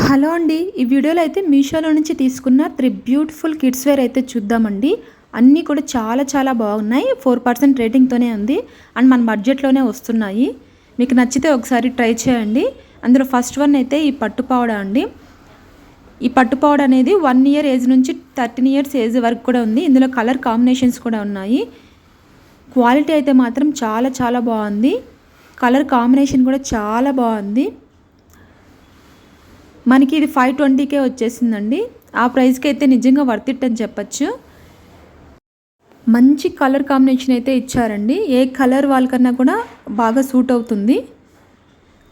Hello అండి. ఈ వీడియోలో అయితే మీషోలో నుంచి తీసుకున్న 3 బ్యూటిఫుల్ కిడ్స్ వేర్ అయితే చూద్దామండి. అన్నీ కూడా చాలా చాలా బాగున్నాయి. 4% రేటింగ్‌తోనే ఉంది. అండ్ మన బడ్జెట్‌లోనే వస్తున్నాయి. మీకు నచ్చితే ఒకసారి ట్రై చేయండి. అందులో ఫస్ట్ వన్ అయితే ఈ పట్టుపావడ అండి. ఈ పట్టుపావడ అనేది 1 ఇయర్ ఏజ్ నుంచి 13 ఇయర్స్ ఏజ్ వరకు కూడా ఉంది. ఇందులో కలర్ కాంబినేషన్స్ కూడా ఉన్నాయి. క్వాలిటీ అయితే మాత్రం చాలా చాలా బాగుంది. కలర్ కాంబినేషన్ కూడా చాలా బాగుంది. మనకి ఇది 520కే వచ్చేసిందండి. ఆ ప్రైస్కి అయితే నిజంగా వర్త్ ఇట్ అని చెప్పచ్చు. మంచి కలర్ కాంబినేషన్ అయితే ఇచ్చారండి. ఏ కలర్ వాళ్ళకన్నా కూడా బాగా సూట్ అవుతుంది.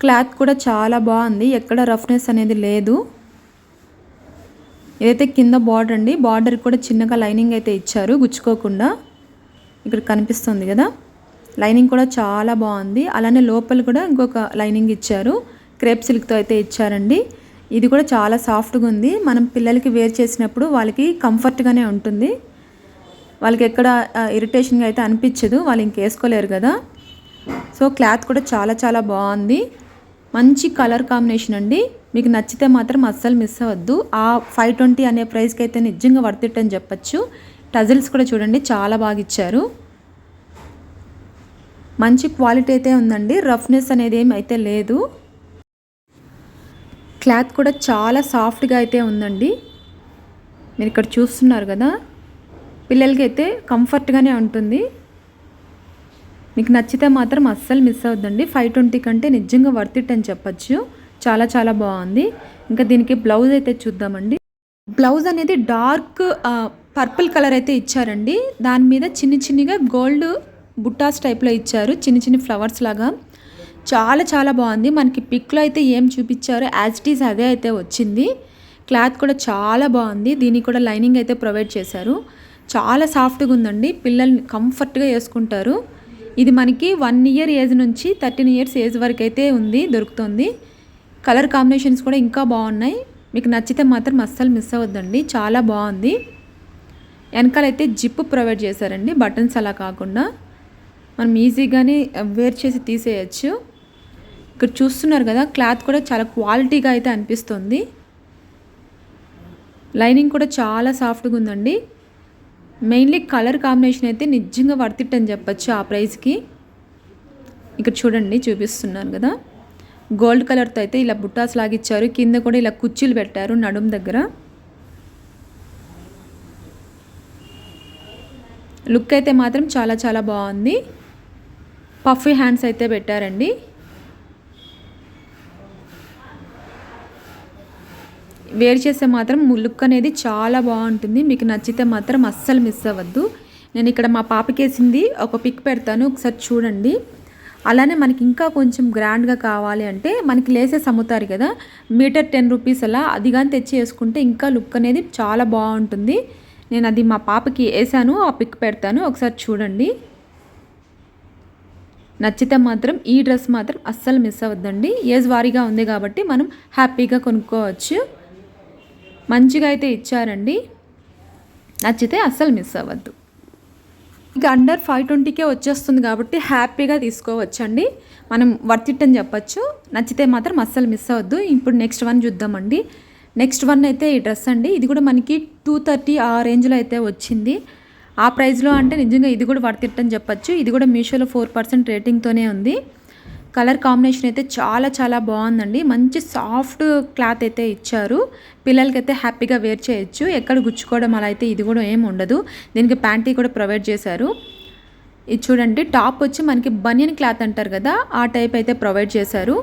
క్లాత్ కూడా చాలా బాగుంది. ఎక్కడ రఫ్నెస్ అనేది లేదు. ఇదైతే కింద బార్డర్ అండి. బార్డర్ కూడా చిన్నగా లైనింగ్ అయితే ఇచ్చారు గుచ్చుకోకుండా. ఇక్కడ కనిపిస్తుంది కదా, లైనింగ్ కూడా చాలా బాగుంది. అలానే లోపల కూడా ఇంకొక లైనింగ్ ఇచ్చారు. క్రేప్ సిల్క్తో అయితే ఇచ్చారండి. ఇది కూడా చాలా సాఫ్ట్గా ఉంది. మనం పిల్లలకి వేర్ చేసినప్పుడు వాళ్ళకి కంఫర్ట్గానే ఉంటుంది. వాళ్ళకి ఎక్కడ ఇరిటేషన్గా అయితే అనిపించదు. వాళ్ళు ఇంకేసుకోలేరు కదా. సో క్లాత్ కూడా చాలా చాలా బాగుంది. మంచి కలర్ కాంబినేషన్ అండి. మీకు నచ్చితే మాత్రం అస్సలు మిస్ అవ్వద్దు. ఆ 520 అనే ప్రైస్కి అయితే నిజంగా వర్త్ ఇట్ అని చెప్పచ్చు. టజిల్స్ కూడా చూడండి చాలా బాగా ఇచ్చారు. మంచి క్వాలిటీ అయితే ఉందండి. రఫ్నెస్ అనేది ఏమి అయితే లేదు. క్లాత్ కూడా చాలా సాఫ్ట్గా అయితే ఉందండి. మీరు ఇక్కడ చూస్తున్నారు కదా, పిల్లలకి అయితే కంఫర్ట్గానే ఉంటుంది. మీకు నచ్చితే మాత్రం అస్సలు మిస్ అవ్వద్దండి. 520 కంటే నిజంగా వర్త్ ఇట్ అని చెప్పచ్చు. చాలా చాలా బాగుంది. ఇంకా దీనికి బ్లౌజ్ అయితే చూద్దామండి. బ్లౌజ్ అనేది డార్క్ పర్పుల్ కలర్ అయితే ఇచ్చారండి. దాని మీద చిన్ని చిన్నిగా గోల్డ్ బుట్టాస్ టైప్లో ఇచ్చారు, చిన్ని చిన్ని ఫ్లవర్స్ లాగా. చాలా చాలా బాగుంది. మనకి పిక్లో అయితే ఏం చూపించారో యాజ్ ఇట్ ఈజ్ అదే అయితే వచ్చింది. క్లాత్ కూడా చాలా బాగుంది. దీనికి కూడా లైనింగ్ అయితే ప్రొవైడ్ చేశారు. చాలా సాఫ్ట్గా ఉందండి. పిల్లల్ని కంఫర్ట్గా వేసుకుంటారు. ఇది మనకి 1 ఇయర్ ఏజ్ నుంచి 13 ఇయర్స్ ఏజ్ వరకు అయితే ఉంది, దొరుకుతుంది. కలర్ కాంబినేషన్స్ కూడా ఇంకా బాగున్నాయి. మీకు నచ్చితే మాత్రం అస్సలు మిస్ అవ్వద్దండి. చాలా బాగుంది. వెనకాలైతే జిప్ ప్రొవైడ్ చేశారండి, బటన్స్ అలా కాకుండా. మనం ఈజీగానే వేర్ చేసి తీసేయచ్చు. ఇక్కడ చూస్తున్నారు కదా, క్లాత్ కూడా చాలా క్వాలిటీగా అయితే అనిపిస్తుంది. లైనింగ్ కూడా చాలా సాఫ్ట్గా ఉందండి. మెయిన్లీ కలర్ కాంబినేషన్ అయితే నిజంగా వర్త్ ఇట్ అని చెప్పచ్చు ఆ ప్రైస్కి. ఇక్కడ చూడండి, చూపిస్తున్నారు కదా, గోల్డ్ కలర్తో అయితే ఇలా బుట్టాస్ లాగిచ్చారు. కింద కూడా ఇలా కుర్చీలు పెట్టారు నడుం దగ్గర. లుక్ అయితే మాత్రం చాలా చాలా బాగుంది. పఫీ హ్యాండ్స్ అయితే పెట్టారండి. వేర్ చేస్తే మాత్రం లుక్ అనేది చాలా బాగుంటుంది. మీకు నచ్చితే మాత్రం అస్సలు మిస్ అవ్వద్దు. నేను ఇక్కడ మా పాపకేసింది ఒక పిక్ పెడతాను, ఒకసారి చూడండి. అలానే మనకి ఇంకా కొంచెం గ్రాండ్గా కావాలి అంటే మనకి లేసెస్ అమ్ముతారు కదా, మీటర్ 10 రూపీస్ అలా, అది కానీ తెచ్చి వేసుకుంటే ఇంకా లుక్ అనేది చాలా బాగుంటుంది. నేను అది మా పాపకి వేసాను, ఆ పిక్ పెడతాను, ఒకసారి చూడండి. నచ్చితే మాత్రం ఈ డ్రెస్ మాత్రం అస్సలు మిస్ అవ్వద్దండి. ఏజ్ వారీగా ఉంది కాబట్టి మనం హ్యాపీగా కొనుక్కోవచ్చు. మంచిగా అయితే ఇచ్చారండి. నచ్చితే అస్సలు మిస్ అవ్వద్దు. ఇంకా అండర్ 520కే వచ్చేస్తుంది కాబట్టి హ్యాపీగా తీసుకోవచ్చండి. మనం వర్త్ ఇట్ అని చెప్పచ్చు. నచ్చితే మాత్రం అస్సలు మిస్ అవ్వద్దు. ఇప్పుడు నెక్స్ట్ వన్ చూద్దామండి. నెక్స్ట్ వన్ అయితే ఈ డ్రెస్ అండి. ఇది కూడా మనకి 230 ఆ రేంజ్లో అయితే వచ్చింది. ఆ ప్రైస్లో అంటే నిజంగా ఇది కూడా వర్త్ ఇట్ అని చెప్పచ్చు. ఇది కూడా మీషోలో 4% రేటింగ్తోనే ఉంది. కలర్ కాంబినేషన్ అయితే చాలా చాలా బాగుందండి. మంచి సాఫ్ట్ క్లాత్ అయితే ఇచ్చారు. పిల్లలకైతే హ్యాపీగా వేర్ చేయొచ్చు. ఎక్కడ గుచ్చుకోవడం అలా అయితే ఇది కూడా ఏమి ఉండదు. దీనికి ప్యాంటీ కూడా ప్రొవైడ్ చేశారు. ఇది చూడండి, టాప్ వచ్చి మనకి బనియన్ క్లాత్ అంటారు కదా, ఆ టైప్ అయితే ప్రొవైడ్ చేశారు.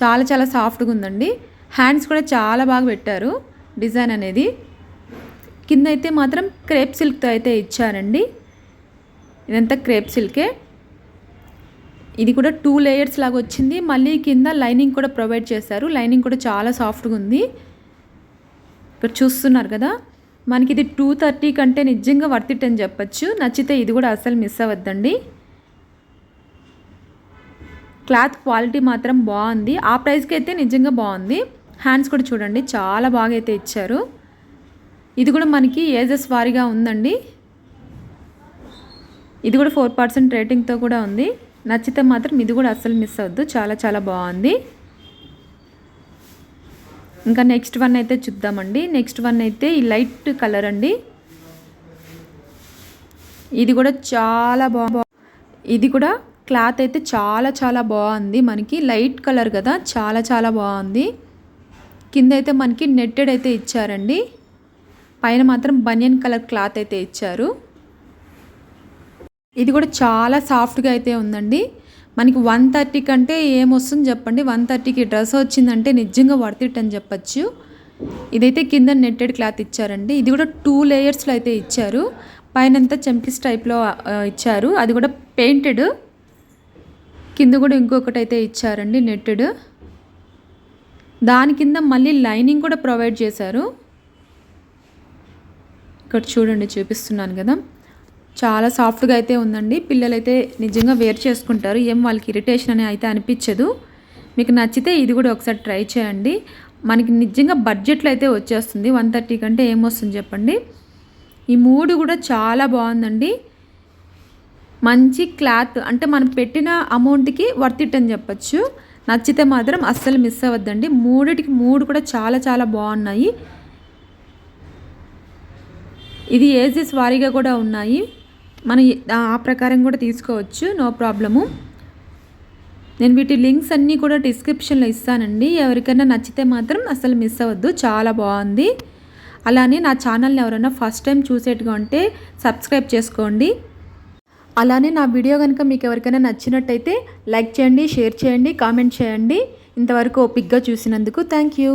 చాలా చాలా సాఫ్ట్గా ఉందండి. హ్యాండ్స్ కూడా చాలా బాగా పెట్టారు డిజైన్ అనేది. కింద అయితే మాత్రం క్రేప్ సిల్క్తో అయితే ఇచ్చారండి. ఇదంతా క్రేప్ సిల్కే. ఇది కూడా 2 లేయర్స్ లాగా వచ్చింది. మళ్ళీ కింద లైనింగ్ కూడా ప్రొవైడ్ చేశారు. లైనింగ్ కూడా చాలా సాఫ్ట్గా ఉంది. ఇక్కడ చూస్తున్నారు కదా, మనకి ఇది 230 కంటే నిజంగా వర్త్ ఇట్ అని చెప్పచ్చు. నచ్చితే ఇది కూడా అస్సలు మిస్ అవ్వద్దండి. క్లాత్ క్వాలిటీ మాత్రం బాగుంది. ఆ ప్రైస్కి అయితే నిజంగా బాగుంది. హ్యాండ్స్ కూడా చూడండి చాలా బాగా అయితే ఇచ్చారు. ఇది కూడా మనకి ఏజెస్ వారీగా ఉందండి. ఇది కూడా 4% రేటింగ్తో కూడా ఉంది. నచ్చితే మాత్రం ఇది కూడా అస్సలు మిస్ అవ్వద్దు. చాలా చాలా బాగుంది. ఇంకా నెక్స్ట్ వన్ అయితే చూద్దామండి. నెక్స్ట్ వన్ అయితే ఈ లైట్ కలర్ అండి. ఇది కూడా చాలా ఇది కూడా క్లాత్ అయితే చాలా బాగుంది. మనకి లైట్ కలర్ కదా, చాలా బాగుంది. కింద అయితే మనకి నెట్టెడ్ అయితే ఇచ్చారండి. పైన మాత్రం బనియన్ కలర్ క్లాత్ అయితే ఇచ్చారు. ఇది కూడా చాలా సాఫ్ట్గా అయితే ఉందండి. మనకి 130 కంటే ఏమొస్తుంది చెప్పండి. 130కి డ్రెస్ వచ్చిందంటే నిజంగా వర్త్ ఇట్ అని చెప్పచ్చు. ఇదైతే కింద నెట్టెడ్ క్లాత్ ఇచ్చారండి. ఇది కూడా 2 లేయర్స్లో అయితే ఇచ్చారు. పైనంతా చెంకిస్ టైప్లో ఇచ్చారు. అది కూడా పెయింటెడ్. కింద కూడా ఇంకొకటి అయితే ఇచ్చారండి నెట్టెడ్. దాని కింద మళ్ళీ లైనింగ్ కూడా ప్రొవైడ్ చేశారు. ఇక్కడ చూడండి, చూపిస్తున్నాను కదా, చాలా సాఫ్ట్గా అయితే ఉందండి. పిల్లలైతే నిజంగా వేర్ చేసుకుంటారు. ఏం వాళ్ళకి ఇరిటేషన్ అని అయితే అనిపించదు. మీకు నచ్చితే ఇది కూడా ఒకసారి ట్రై చేయండి. మనకి నిజంగా బడ్జెట్లో అయితే వచ్చేస్తుంది. 130 కంటే ఏమొస్తుంది చెప్పండి. ఈ 3 కూడా చాలా బాగుందండి. మంచి క్లాత్, అంటే మనం పెట్టిన అమౌంట్కి వర్త్ ఇట్ అని చెప్పచ్చు. నచ్చితే మాత్రం అస్సలు మిస్ అవ్వద్దండి. 3 కూడా చాలా బాగున్నాయి. ఇది ఏజెస్ వారీగా కూడా ఉన్నాయి. మనం ఆ ప్రకారం కూడా తీసుకోవచ్చు, నో ప్రాబ్లము. నేను వీటి లింక్స్ అన్నీ కూడా డిస్క్రిప్షన్లో ఇస్తానండి. ఎవరికైనా నచ్చితే మాత్రం అసలు మిస్ అవ్వద్దు, చాలా బాగుంది. అలానే నా ఛానల్ని ఎవరైనా ఫస్ట్ టైం చూసేట్టుగా ఉంటే సబ్స్క్రైబ్ చేసుకోండి. అలానే నా వీడియో కనుక మీకు ఎవరికైనా నచ్చినట్టయితే లైక్ చేయండి, షేర్ చేయండి, కామెంట్ చేయండి. ఇంతవరకు ఓపిక్గా చూసినందుకు థ్యాంక్ యూ.